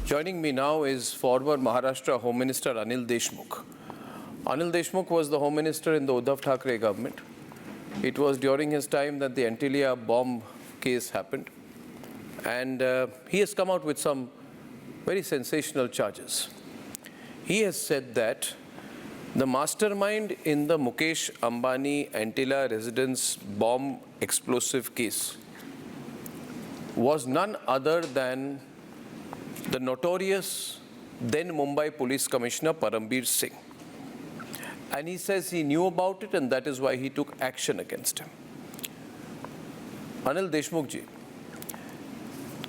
Joining me now is former Maharashtra Home Minister Anil Deshmukh. Anil Deshmukh was the Home Minister in the Uddhav Thackeray government. It was during his time that the Antilia bomb case happened. And he has come out with some very sensational charges. He has said that the mastermind in the Mukesh Ambani Antila residence bomb explosive case was none other than the notorious then Mumbai Police Commissioner Parambir Singh. And he says he knew about it and that is why he took action against him. Anil Deshmukh ji,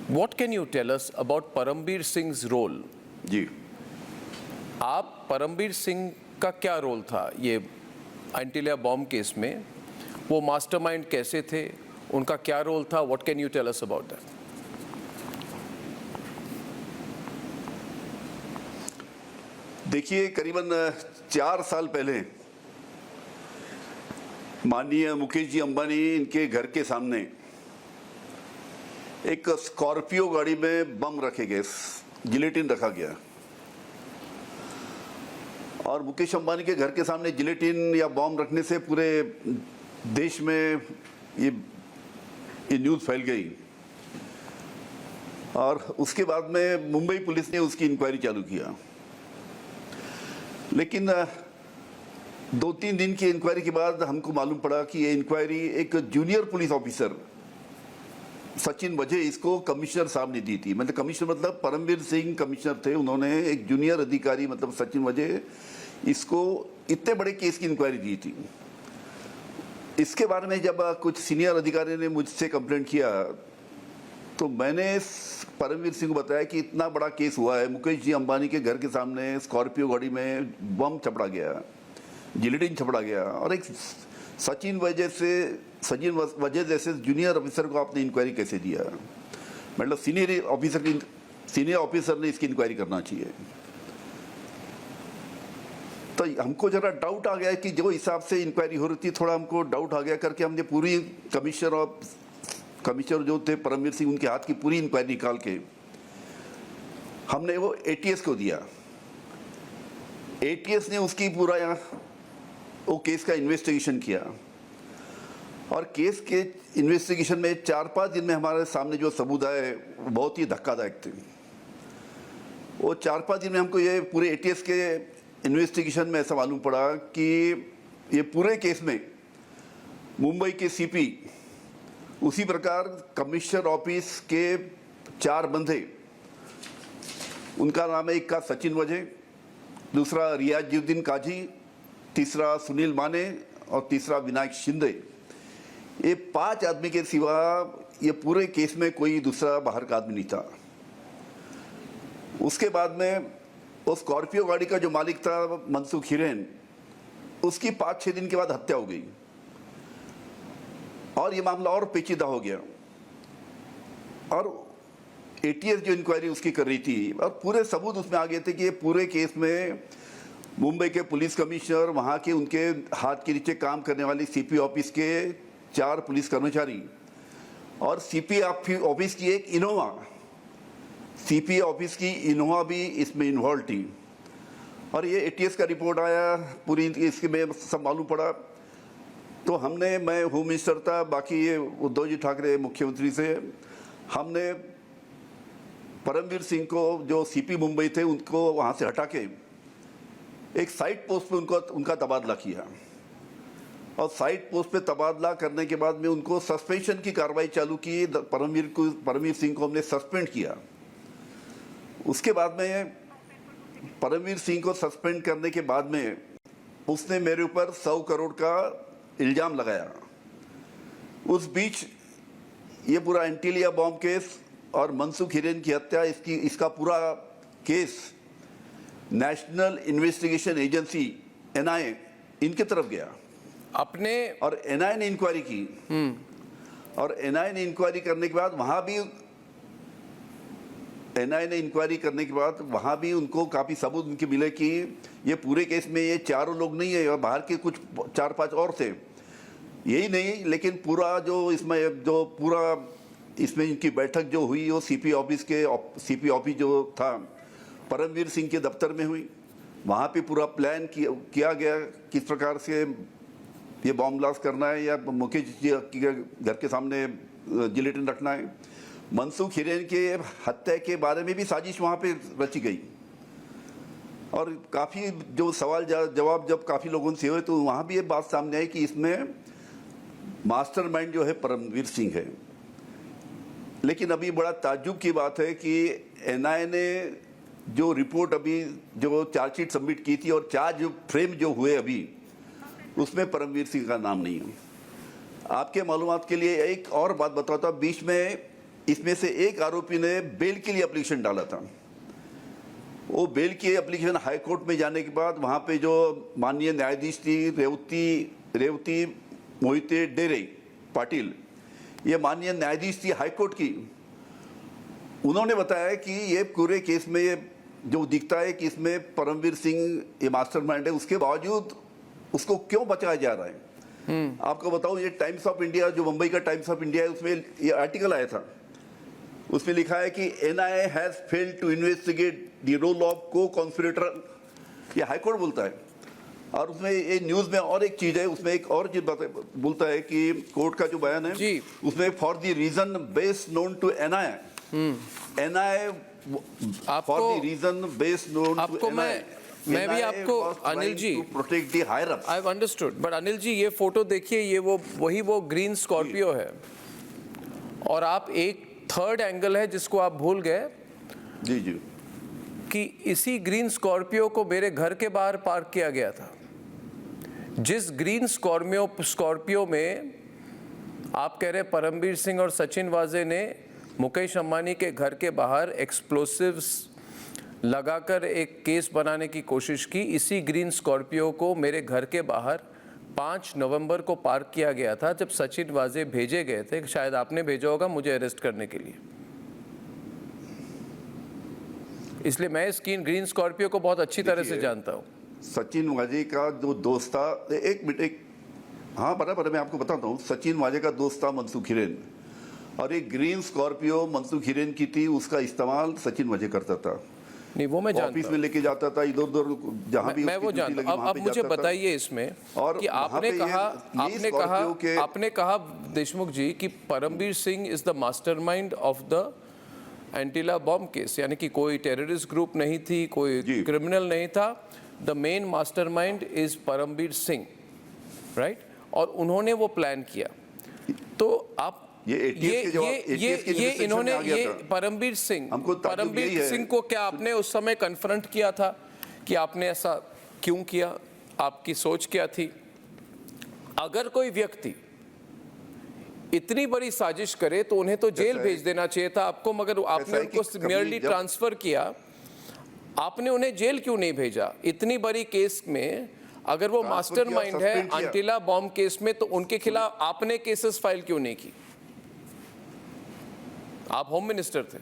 what can you tell us about Parambir Singh's role? जी आप परमबीर सिंह का क्या role था ये Antilia bomb case में? वो mastermind कैसे थे? उनका क्या रोल था? What can you tell us about that? देखिए, करीबन 4 साल पहले माननीय मुकेश जी अंबानी इनके घर के सामने एक स्कॉर्पियो गाड़ी में बम रखे गए, जिलेटिन रखा गया। और मुकेश अंबानी के घर के सामने जिलेटिन या बॉम्ब रखने से पूरे देश में ये न्यूज़ फैल गई। और उसके बाद में मुंबई पुलिस ने उसकी इंक्वायरी चालू किया। लेकिन 2-3 दिन की इंक्वायरी के बाद हमको मालूम पड़ा कि ये इंक्वायरी एक जूनियर पुलिस ऑफिसर सचिन वजह इसको कमिश्नर साहब ने दी थी। मतलब कमिश्नर मतलब परमबीर सिंह कमिश्नर थे, उन्होंने एक जूनियर अधिकारी मतलब सचिन वजह इसको इतने बड़े केस की इंक्वायरी दी थी। इसके बारे में जब कुछ सीनियर अधिकारी ने मुझसे कंप्लेंट किया तो मैंने परमबीर सिंह को बताया कि इतना बड़ा केस हुआ है, मुकेश जी अंबानी के घर के सामने स्कॉर्पियो गाड़ी में बम छपड़ा गया, जिलेटिन छपड़ा गया और एक सचिन वजह जैसे जूनियर ऑफिसर को आपने इंक्वायरी कैसे दिया? मतलब सीनियर ऑफिसर ने इसकी इंक्वायरी करना चाहिए। तो हमको जरा डाउट आ गया कि जो हिसाब से इंक्वायरी हो रही थी, थोड़ा हमको डाउट आ गया करके हमने पूरी कमिश्नर जो थे परमबीर सिंह, उनके हाथ की पूरी इंक्वायरी निकाल के हमने वो एटीएस को दिया। एटीएस ने उसकी पूरा वो केस का इन्वेस्टिगेशन किया और केस के इन्वेस्टिगेशन में 4-5 दिन में हमारे सामने जो सबूत आए वो बहुत ही धक्कादायक थे। वो 4-5 दिन में हमको ये पूरे एटीएस के इन्वेस्टिगेशन में ऐसा मालूम पड़ा कि ये पूरे केस में मुंबई के सीपी, उसी प्रकार कमिश्नर ऑफिस के 4 बंदे, उनका नाम है, एक का सचिन वजह, दूसरा रियाजुद्दीन काजी, तीसरा सुनील माने और तीसरा विनायक शिंदे। ये 5 आदमी के सिवा ये पूरे केस में कोई दूसरा बाहर का आदमी नहीं था। उसके बाद में वो स्कॉर्पियो गाड़ी का जो मालिक था मनसुख हिरेन, उसकी 5-6 दिन के बाद हत्या हो गई और ये मामला और पेचीदा हो गया। और एटीएस जो इंक्वायरी उसकी कर रही थी और पूरे सबूत उसमें आ गए थे कि ये पूरे केस में मुंबई के पुलिस कमिश्नर, वहाँ के उनके हाथ के नीचे काम करने वाली सीपी ऑफिस के 4 पुलिस कर्मचारी और सीपी ऑफिस की एक इनोवा, सीपी ऑफिस की इनोवा भी इसमें इन्वॉल्व थी। और ये एटीएस का रिपोर्ट आया, पूरी इसके में सब मालूम पड़ा। तो मैं होम मिनिस्टर था, बाकी ये उद्धव जी ठाकरे मुख्यमंत्री से, हमने परमबीर सिंह को जो सीपी मुंबई थे उनको वहाँ से हटा के एक साइड पोस्ट पे उनका तबादला किया। और साइड पोस्ट पे तबादला करने के बाद में उनको सस्पेंशन की कार्रवाई चालू की। परमबीर सिंह को हमने सस्पेंड किया। उसके बाद में परमबीर सिंह को सस्पेंड करने के बाद में उसने मेरे ऊपर 100 करोड़ का इल्ज़ाम लगाया। उस बीच ये पूरा एंटिलिया बॉम्ब केस और मनसुख हिरेन की हत्या, इसका पूरा case national investigation agency NIA इनके तरफ गया अपने, और एनआईए ने इंक्वायरी की। और एनआईए ने इंक्वायरी करने के बाद वहाँ भी उनको काफ़ी सबूत उनके मिले कि ये पूरे केस में ये 4 लोग नहीं है और बाहर के कुछ 4-5 और थे। यही नहीं, लेकिन पूरा जो इसमें जो पूरा इसमें इनकी बैठक जो हुई वो सीपी ऑफिस जो था परमवीर सिंह के दफ्तर में हुई। वहाँ पे पूरा प्लान किया गया किस प्रकार से ये बॉम्ब ब्लास्ट करना है या मुकेश जी के घर के सामने जिलेटिन रखना है। मनसुख हिरेन के हत्या के बारे में भी साजिश वहाँ पे रची गई और काफ़ी जो सवाल जवाब जब काफ़ी लोगों से हुए तो वहाँ भी ये बात सामने आई कि इसमें मास्टरमाइंड जो है परमवीर सिंह है। लेकिन अभी बड़ा ताज्जुब की बात है कि एनआईए ने जो रिपोर्ट अभी जो चार्जशीट सबमिट की थी और चार्ज फ्रेम जो हुए अभी उसमें परमवीर सिंह का नाम नहीं है। आपके मालूमात के लिए एक और बात बताता हूं, बीच में इसमें से एक आरोपी ने बेल के लिए एप्लीकेशन डाला था। वो बेल की एप्लीकेशन हाई कोर्ट में जाने के बाद वहाँ पे जो माननीय न्यायाधीश थी रेवती मोहिते डेरे पाटिल, ये माननीय न्यायाधीश थी हाई कोर्ट की, उन्होंने बताया कि ये पूरे केस में ये जो दिखता है कि इसमें परमवीर सिंह ये मास्टरमाइंड है, उसके बावजूद उसको क्यों बचाया जा रहा है। आपको बताऊं, ये टाइम्स ऑफ इंडिया जो मुंबई का टाइम्स ऑफ इंडिया है उसमें ये आर्टिकल आया था। उसमें लिखा है कि NIA has failed to investigate the role of co conspirator, ये हाईकोर्ट बोलता है। और उसमें ये न्यूज में और एक चीज है, उसमें एक और चीज बोलता है कि कोर्ट का जो बयान है उसमें for the reason best known to NIA, NIA for the reason best known to NIA, मैं भी आपको Anil ji protect the higher up. I have understood, but Anil ji ये फोटो देखिए, ये वो ग्रीन स्कॉर्पियो है और आप एक थर्ड एंगल है जिसको आप भूल गए जी कि इसी ग्रीन स्कॉर्पियो को मेरे घर के बाहर पार्क किया गया था। जिस ग्रीन स्कॉर्पियो में आप कह रहे परमवीर सिंह और सचिन वाजे ने मुकेश अंबानी के घर के बाहर एक्सप्लोसिव्स लगाकर एक केस बनाने की कोशिश की, इसी ग्रीन स्कॉर्पियो को मेरे घर के बाहर 5 नवंबर को पार्क किया गया था जब सचिन वाजे भेजे गए थे, शायद आपने भेजा होगा मुझे अरेस्ट करने के लिए। इसलिए मैं इस ग्रीन स्कॉर्पियो को बहुत अच्छी तरह से जानता हूँ। सचिन वाजे का जो दोस्त था, एक मिनट, हाँ बराबर, मैं आपको बताता हूँ। सचिन वाजे का दोस्त था मनसुख हिरेन और एक ग्रीन स्कॉर्पियो मनसुख हिरेन की थी, उसका इस्तेमाल सचिन वाजे करता था। नहीं वो मैं जानता हूं, ऑफिस में लेके जाता था, इधर उधर जहां भी मैं वो जानता हूं। अब मुझे बताइए इसमें और कि आपने कहा देशमुख जी कि Paramvir Singh is the mastermind of the Antilia bomb case, यानी कि कोई टेररिस्ट ग्रुप नहीं थी, कोई क्रिमिनल नहीं था, the main mastermind is Paramvir Singh, right? और उन्होंने वो प्लान किया। तो आप ये इन्होंने ये परमवीर सिंह को क्या आपने उस समय कन्फ्रंट किया था कि आपने ऐसा क्यों किया, आपकी सोच क्या थी? अगर कोई व्यक्ति इतनी बड़ी साजिश करे तो उन्हें तो जेल भेज देना चाहिए था आपको, मगर आपने उनको मेयरली ट्रांसफर किया, आपने उन्हें जेल क्यों नहीं भेजा? इतनी बड़ी केस में अगर वो मास्टरमाइंड है एंटीला बॉम्ब केस में, तो उनके खिलाफ आपने केसेस फाइल क्यों नहीं की? आप होम मिनिस्टर थे।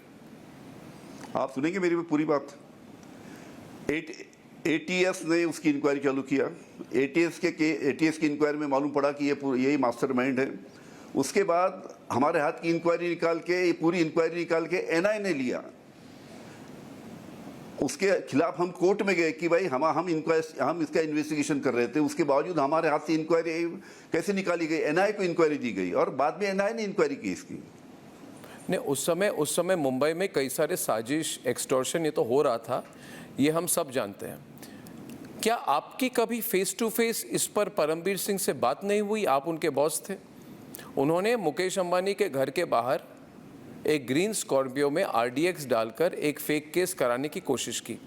आप सुनेंगे मेरी पूरी बात। एटीएस ने उसकी इंक्वायरी चालू किया। एटीएस की इंक्वायरी में मालूम पड़ा कि यही मास्टरमाइंड है। उसके बाद हमारे हाथ की इंक्वायरी निकाल के, ये पूरी इंक्वायरी निकाल के एनआईए ने लिया। उसके खिलाफ हम कोर्ट में गए कि भाई हम इसका इन्वेस्टिगेशन कर रहे थे, उसके बावजूद हमारे हाथ से इंक्वायरी कैसे निकाली गई? एनआईए को इंक्वायरी दी गई और बाद में एनआईए ने इंक्वायरी की इसकी। नहीं, उस समय मुंबई में कई सारे साजिश, एक्सटॉर्शन ये तो हो रहा था, ये हम सब जानते हैं। क्या आपकी कभी फेस टू फेस इस पर परमवीर सिंह से बात नहीं हुई? आप उनके बॉस थे, उन्होंने मुकेश अंबानी के घर के बाहर एक ग्रीन स्कॉर्पियो में आरडीएक्स डालकर एक फेक केस कराने की कोशिश की।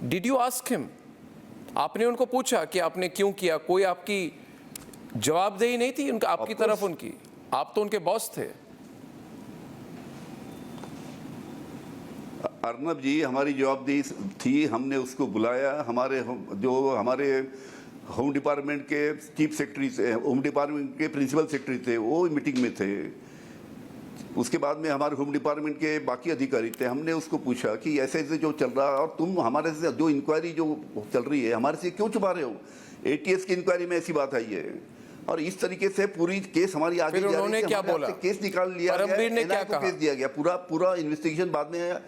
Did you ask him? आपने उनको पूछा कि आपने क्यों किया? कोई आपकी जवाबदेही नहीं थी उनका आपकी तरफ उनकी? आप तो उनके बॉस थे। अर्नब जी, हमारी जवाबदेही थी, हमने उसको बुलाया। हमारे होम डिपार्टमेंट के चीफ सेक्रेटरी से, होम डिपार्टमेंट के प्रिंसिपल सेक्रेटरी थे, वो मीटिंग में थे। उसके बाद में हमारे होम डिपार्टमेंट के बाकी अधिकारी थे। हमने उसको पूछा कि ऐसे ऐसे जो चल रहा है और तुम हमारे से जो इंक्वायरी जो चल रही है हमारे से क्यों छुपा रहे हो? एटीएस की इंक्वायरी में ऐसी बात आई है। और इस तरीके से पूरी केस हमारी आगे फिर जा रही उन्होंने थी, क्या हमारे बोला? हाथ से केस निकाल लिया गया, परमवीर ने NIA क्या को कहा? केस दिया गया, पूरा इन्वेस्टिगेशन बाद में।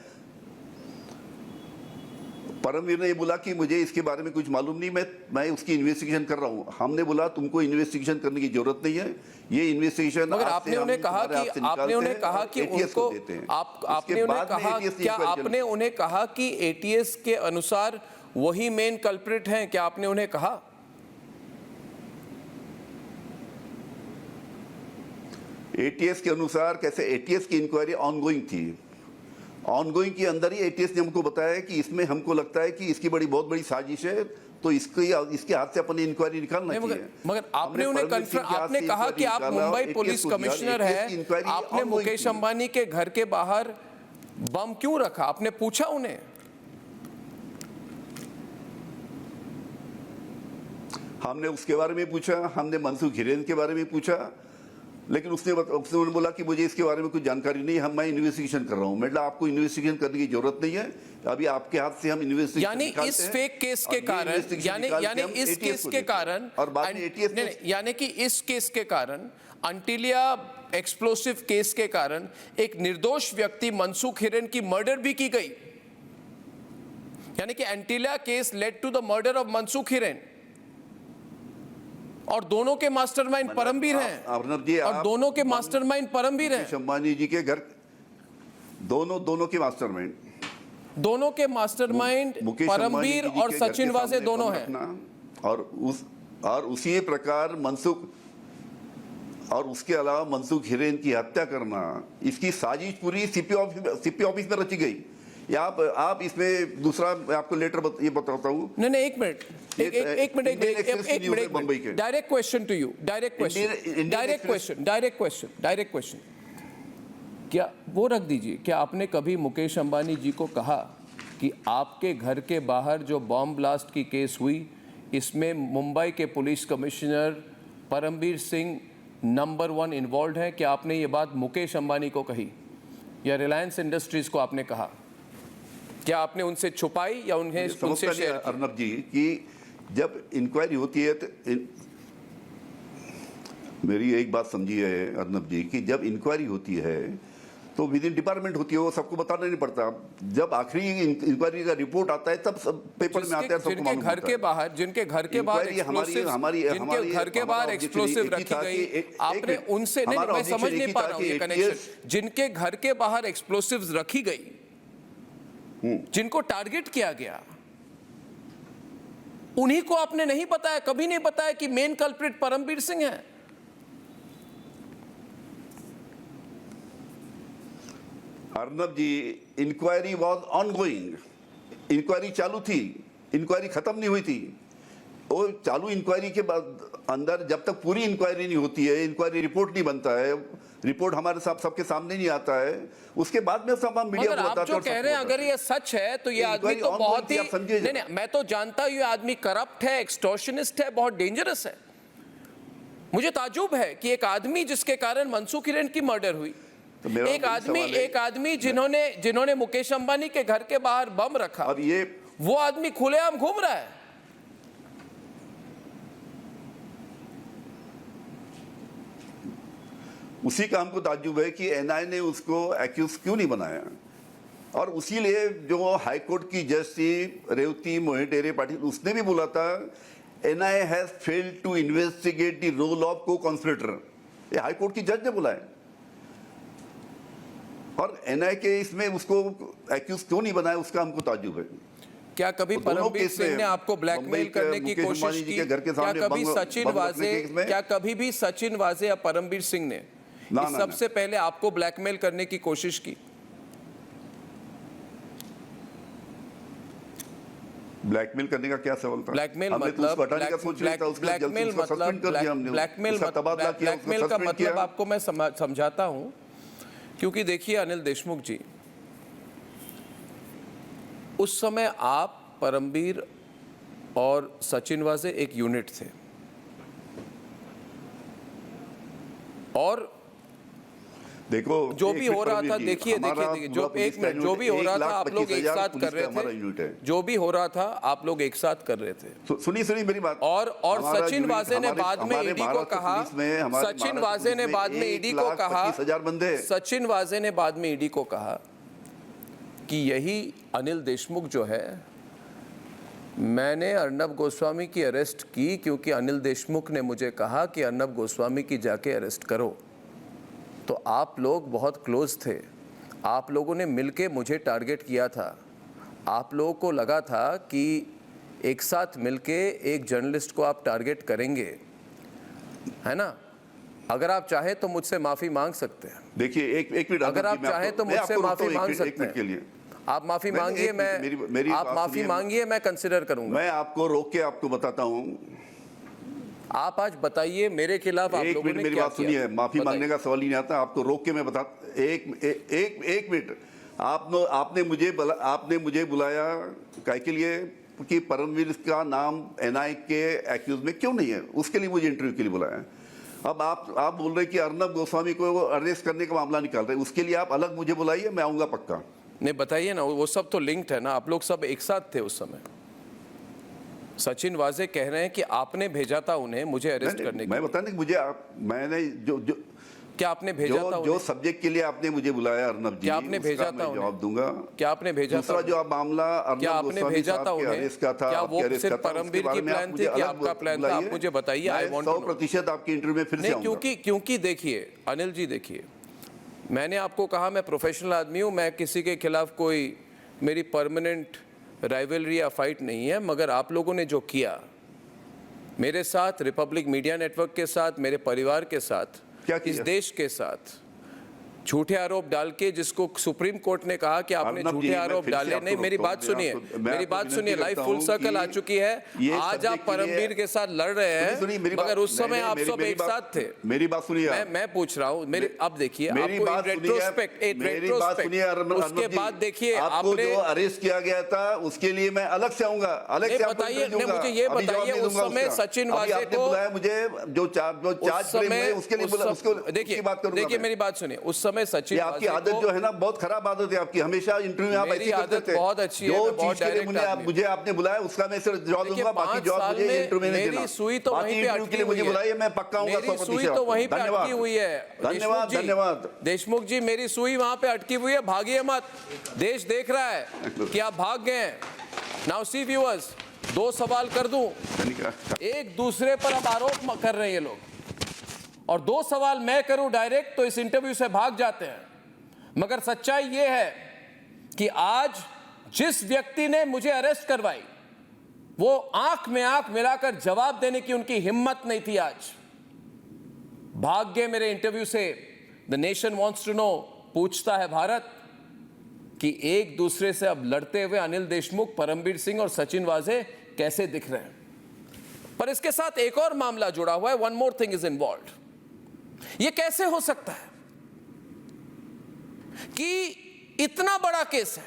परमवीर ने ये बोला कि मुझे इसके बारे में कुछ मालूम नहीं, मैं उसकी इन्वेस्टिगेशन कर रहा हूँ। हमने बोला तुमको इन्वेस्टिगेशन करने की जरूरत नहीं है, ये इन्वेस्टिगेशन मगर आपने उन्हें कहा कि आपने उन्हें कहा कि उनको आपने उन्हें कहा, क्या आपने उन्हें कहा कि ATS के अनुसार वही मेन कल्प्रिट हैं? क्या आपने उन्हें कहा? ATS के अनुसार कैसे? ATS की इंक्वायरी ऑनगोइंग थी, ऑनगोइंग के अंदर ही ATS ने हमको बताया कि इसमें हमको लगता है कि इसकी बहुत बड़ी साजिश है, तो इसके हाथ से अपनी इंक्वायरी निकालना चाहिए। मगर आपने उन्हें कंफर्म, आपने कहा कि आप मुंबई पुलिस कमिश्नर हैं, आपने मुकेश अंबानी के घर के बाहर बम क्यों रखा? आपने पूछा उन्हें? हमने उसके बारे में पूछा, हमने मनसुख हिरेन के बारे में पूछा, लेकिन उसने बोला कि मुझे इसके बारे में कुछ जानकारी नहीं है, मैं इन्वेस्टिगेशन कर रहा हूं। मतलब आपको इन्वेस्टिगेशन करने की जरूरत नहीं है, अभी आपके हाथ से हम इन्वेस्टिगेशन यानी इस फेक केस के कारण, यानी इस केस के कारण, और बाद में ATS नहीं, यानी कि इस केस के कारण, अंटिलिया एक्सप्लोसिव केस के कारण एक निर्दोष व्यक्ति मनसुख हिरेन की मर्डर भी की गई। यानी कि Antilia case led to the murder of Mansukh Hiren, और दोनों के मास्टरमाइंड परमवीर हैं। अर्नब जी, और दोनों के मास्टरमाइंड परमवीर हैं। मुकेश अंबानी जी के घर दोनों के मास्टरमाइंड, दोनों के मास्टरमाइंड परमवीर और सचिन वाजे दोनों हैं। और उसी प्रकार मनसुख, और उसके अलावा मनसुख हिरेन की हत्या करना, इसकी साजिश पूरी सीपी ऑफिस में रची गई। आप इसमें दूसरा, मैं आपको लेटर ये बताता हूँ। नहीं, एक मिनट, एक minute, direct question to you, direct question, क्या वो रख दीजिए, क्या आपने कभी मुकेश अंबानी जी को कहा कि आपके घर के बाहर जो बॉम्ब ब्लास्ट की केस हुई, इसमें मुंबई के police commissioner Paramvir Singh number 1 involve है? क्या आपने ये बात मुकेश अंबानी को कही या रिलायंस इंडस्ट्रीज को आपने कहा? क्या आपने उनसे छुपाई या उन्हें उनसे शेयर? अर्नब जी, कि जब इंक्वायरी होती है तो मेरी एक बात समझिए अर्नब जी, कि जब इंक्वायरी होती है तो विद इन डिपार्टमेंट होती है, वो सबको बताना नहीं पड़ता। जब आखिरी इंक्वायरी का रिपोर्ट आता है तब सब पेपर में आता है, सबको मालूम होता है। जिनके घर के बाहर एक्सप्लोसिव रखी गई, आपने उनसे, नहीं, मैं समझ नहीं पा रहा हूं ये कनेक्शन। जिनके घर के बाहर एक्सप्लोसिव्स रखी गई, जिनको टारगेट किया गया, उन्हीं को आपने नहीं बताया, कभी नहीं बताया कि मेन कल्प्रिट परमवीर सिंह है? अर्नब जी, इंक्वायरी वाज ऑनगोइंग, इंक्वायरी चालू थी, इंक्वायरी खत्म नहीं हुई थी। वो चालू इंक्वायरी के बाद अंदर जब तक पूरी इंक्वायरी नहीं होती है, इंक्वायरी रिपोर्ट नहीं बनता है, रिपोर्ट हमारे साथ सबके सामने नहीं आता है, उसके बाद में सब हम मीडिया को बताते हैं। आप जो कह रहे हैं, अगर ये सच है तो ये आदमी तो बहुत ही, नहीं, मैं तो जानता हूं ये आदमी करप्ट है, एक्सटॉर्शनिस्ट है, बहुत डेंजरस है। मुझे ताज्जुब है कि एक आदमी जिसके कारण मनसुख हिरेन की मर्डर हुई, एक आदमी जिन्होंने मुकेश अंबानी के घर के बाहर बम रखा, अब ये वो आदमी खुलेआम घूम रहा है। उसी का हमको ताज्जुब है कि NIA ने उसको एक्यूज क्यों नहीं बनाया। और उसी लिए जो हाई कोर्ट की जज थी रेवती मोहिटेरे पाटिल, उसने भी बोला था NIA has failed to investigate the role of co conspirator. ये हाई कोर्ट की जज ने बोला है। और NIA के इसमें उसको एक्यूज क्यों नहीं बनाया, उसका हमको ताज्जुब है। क्या कभी परमवीर सिंह ने आपको ब्लैकमेल करने की कोशिश की? क्या कभी भी सचिन वाजे या परमवीर सिंह ने सबसे पहले आपको ब्लैकमेल करने की कोशिश की? ब्लैकमेल करने का क्या सवाल था? ब्लैकमेल का मतलब आपको मैं समझाता हूं, क्योंकि देखिए अनिल देशमुख जी, उस समय आप, परमवीर और सचिन वाजे एक यूनिट थे, और देखो जो एक भी मिनट हो रहा परवीन था, जी, देखिए हमारा जो पूरा एक पुलिस का मिनट, जो भी हो रहा था आप लोग एक 1,25,000 साथ पुलिस कर रहे का हमारा यूनिट थे, है। जो भी हो रहा था आप लोग एक साथ कर रहे थे। सुनिए मेरी बात। और हमारा सचिन यूनिट, वाजे ने हमारे- बाद में हमारे ईडी को महाराष्ट्र कहा, पुलिस में, हमारे सचिन महाराष्ट्र वाजे ने पुलिस बाद में ईडी को कहा, 1,25,000 बंदे। सचिन वाजे ने बाद में ईडी को कहा कि यही अनिल देशमुख जो है, मैंने अर्नब गोस्वामी की अरेस्ट की क्योंकि अनिल देशमुख ने मुझे कहा कि अर्नब गोस्वामी की जाके अरेस्ट करो। तो आप लोग बहुत क्लोज थे, आप लोगों ने मिलके मुझे टारगेट किया था। आप लोगों को लगा था कि एक साथ मिलके एक जर्नलिस्ट को आप टारगेट करेंगे, है ना? अगर आप चाहे तो मुझसे माफ़ी मांग सकते हैं। देखिए एक मिनट, अगर आप चाहे तो मुझसे माफ़ी मांग सकते एक मिनट के लिए हैं। आप माफ़ी नहीं, मांगिए, एक मिनट, मेरी आप बात माफ़ी सुनिए। मांगिए, मैं कंसिडर करूंगा। मैं आपको रोक के आपको बताता हूँ। आप आज बताइए मेरे खिलाफ आप एक लोगों मिनट ने मेरी क्या बात सुनिए, किया? माफी बताइए। मांगने का सवाल ही नहीं आता। आपको रोक के मैं बता एक मिनट। आपने मुझे बुलाया काय के लिए कि परमवीर का नाम एनआई के एक्यूज में क्यों नहीं है, उसके लिए मुझे इंटरव्यू के लिए बुलाया। अब आप बोल रहे हैं कि अर्नब गोस्वामी को अरेस्ट करने का मामला निकाल रहे हैं, उसके लिए आप अलग मुझे बुलाइए, मैं आऊंगा पक्का। नहीं बताइए ना, वो सब तो लिंक्ड है ना, आप लोग सब एक साथ थे उस समय। सचिन वाजे कह रहे हैं कि आपने भेजा था उन्हें मुझे अरेस्ट करने के मैं लिए। बता नहीं मुझे मैंने जो क्या आपने भेजा था जो उन्हें? सब्जेक्ट के लिए आपने मुझे बुलाया अर्नब जी, क्या आपने उसका भेजा मैं था उन्हें? जवाब दूंगा। क्या आपने भेजा था दूसरा उन्हें? जो आप मामला क्या अर्नब आपने गोस्वामी भेजा साहब था के उन्हें? अरेस्ट का था, क्या वो आपके अरेस्ट सिर्फ का था, उसके परमवीर बारे की में आप प्लान मुझे थी कि अलग आपका प्लान था? आप बुलाइए। मुझे बताइए, आई मैं वांट टू नो। 100% आपके इंटरव्यू में फिर से नहीं, आऊंगा। क्योंकि देखिए अनिल जी, देखिए मैंने आपको कहा मैं प्रोफेशनल आदमी हूँ, मैं किसी के खिलाफ कोई मेरी परमानेंट राइवलरी या फाइट नहीं है, मगर आप लोगों ने जो किया मेरे साथ, रिपब्लिक मीडिया नेटवर्क के साथ, मेरे परिवार के साथ, क्या इस किया? देश के साथ झूठे आरोप डाल के, जिसको सुप्रीम कोर्ट ने कहा कि आपने अर्नब जी, झूठे मैं आरोप फिर से डाले। आपको नहीं, मेरी रोकता बात हूं। सुनिए, मैं मेरी आपको बात सुनिए, विनती लाइफ करता फुल हूं सर्कल आ कि चुकी है। ये आज सब्जेक्ट आप के लिए- परमवीर के साथ लड़ रहे सुनिए, हैं, मेरी बात- मगर उस समय नहीं, आप मेरी- सब मेरी एक बात- साथ थे। मेरी बात सुनिए आप। मैं पूछ रहा हूँ, मेरी अब देखिए मेरी आपको बात सुनिए, रेट्रोस्पेक्ट, मेरी बात सुनिए अर्नब उसके जी, बाद देखिए आपको आपने जो अरेस्ट किया गया था उसके लिए मैं अलग से आऊंगा, अलग से आपको बताइए, इंटरव्यू नहीं, दूंगा। मुझे ये अभी जवाब बताइए, नहीं उस दूंगा समय उसका। सचिन अभी वाजे आपने को बुलाया मुझे, जो चार्ज फ्रेम है उसके लिए बुला, उसकी देखिए बात करूंगा देखिए मैं। मेरी बात सुनिए, उस समय सचिन ये आपकी वाजे आदत को- जो है ना, बहुत खराब आदत है आपकी, हमेशा इंटरव्यू में आप मेरी ऐसे करते आदत थे। बहुत अच्छी है, जो मैं बहुत चीज के लिए डायरेक्ट आदमी हूं। मुझे आपने बुलाया उसका मैं सिर्फ जवाब देखिए, दूंगा, बाकी 5 जवाब साल मुझे में इंटरव्यू में नहीं मेरी देना। सुई तो बाकी वहीं पे इंटरव्यू अटकी के लिए मुझे हुई है। बुलाइए, मैं पक्का आऊंगा मेरी 100% सुई तो वहीं पे धन्यवाद। अटकी हुई है। धन्यवाद, धन्यवाद। देशमुख जी, मेरी सुई वहां पे अटकी हुई है, भागिए मत, देश देख रहा है कि आप भाग गए हैं। नाउ सी व्यूअर्स, 2 सवाल कर दूं, एक दूसरे पर अब आरोप कर रहे हैं ये लोग, और 2 सवाल मैं करूं डायरेक्ट तो इस इंटरव्यू से भाग जाते हैं। मगर सच्चाई ये है कि आज जिस व्यक्ति ने मुझे अरेस्ट करवाई, वो आंख में आंख मिलाकर जवाब देने की उनकी हिम्मत नहीं थी। आज भाग गए मेरे इंटरव्यू से। The nation wants to know, पूछता है भारत कि एक दूसरे से अब लड़ते हुए अनिल देशमुख, परमवीर सिंह और सचिन वाजे कैसे दिख रहे हैं। पर इसके साथ एक और मामला जुड़ा हुआ है, one more thing is involved. ये कैसे हो सकता है कि इतना बड़ा केस है,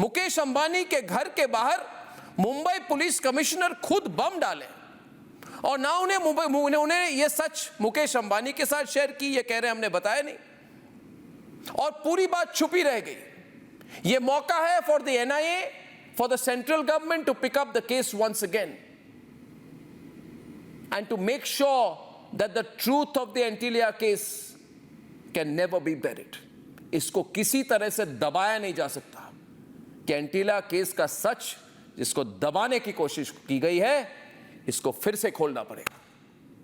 मुकेश अंबानी के घर के बाहर मुंबई पुलिस कमिश्नर खुद बम डाले, और ना उन्हें ये सच मुकेश अंबानी के साथ शेयर की, ये कह रहे हैं हमने बताया नहीं, और पूरी बात छुपी रह गई। ये मौका है for the NIA, for the central government to pick up the case once again and to make sure that the truth of the Antilia case can never be buried. इसको किसी तरह से दबाया नहीं जा सकता कि एंटीला केस का सच जिसको दबाने की कोशिश की गई है, इसको फिर से खोलना पड़ेगा।